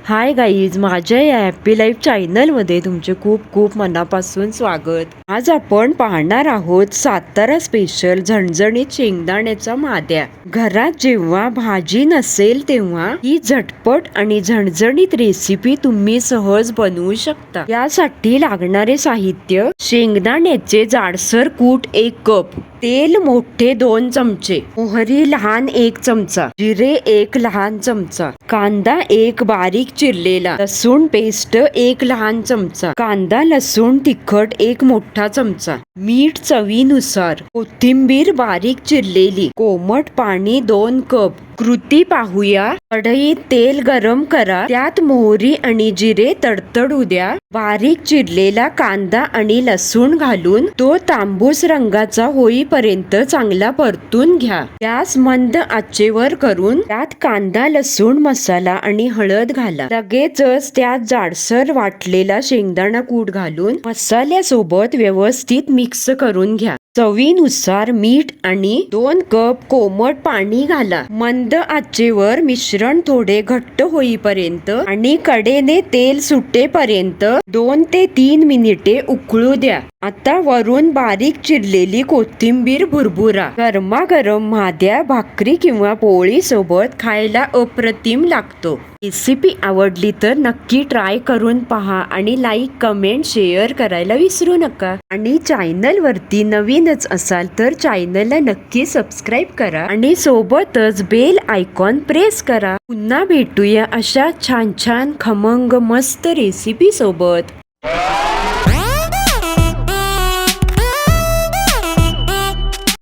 Hi guys, माझ्या या happy life चॅनलमध्ये तुमचे खूप खूप मनापासून स्वागत. आज आपण पाहणार आहोत सातारा स्पेशल झणझणीत शेंगदाण्याचा माद्या. घरात जेव्हा भाजी नसेल तेव्हा ही झटपट आणि झणझणीत रेसिपी तुम्ही सहज बनवू शकता. यासाठी लागणारे साहित्य: शेंगदाण्याचे जाडसर कूट 1 कप, तेल मोठे 2 चमचे, मोहरी लहान 1 चमचा, जिरे 1 लहान चमचा, कांदा 1 बारीक चिरलेला, लसूण पेस्ट 1 लहान चमचा, कांदा लसूण तिखट 1 मोठा चमचा, मीठ चवीनुसार, कोथिंबीर बारीक चिरलेली, कोमट पाणी 2 कप. कृती पाहूया. कढईत तेल गरम करा, त्यात मोहरी आणि जिरे तडतडू द्या. बारीक चिरलेला कांदा आणि लसूण घालून तो तांबूस रंगाचा होईपर्यंत चांगला परतून घ्या. गॅस मंद आचेवर करून त्यात कांदा, लसूण, मसाला आणि हळद घाला. लगेचच त्यात जाडसर वाटलेला शेंगदाणा कूट घालून मसाल्यासोबत व्यवस्थित मिक्स करून घ्या. चवीनुसार मीठ आणि 2 कप कोमट पाणी घाला. मंद आचेवर मिश्रण थोडे घट्ट होईपर्यंत आणि कडेने तेल सुटेपर्यंत 2 ते 3 मिनिटे उकळू द्या. आता वरून बारीक चिरलेली कोथिंबीर भुरभुरा. गरमागरम माद्या भाकरी किंवा पोळी सोबत खायला अप्रतिम लागतो. रेसिपी आवडली तर नक्की ट्राय करून पहा आणि लाईक, कमेंट, शेअर करायला विसरू नका. आणि चॅनल वरती नवीनच असाल तर चॅनलला नक्की सबस्क्राईब करा आणि सोबतच बेल आयकॉन प्रेस करा. पुन्हा भेटूया अशा छान छान खमंग मस्त रेसिपी सोबत.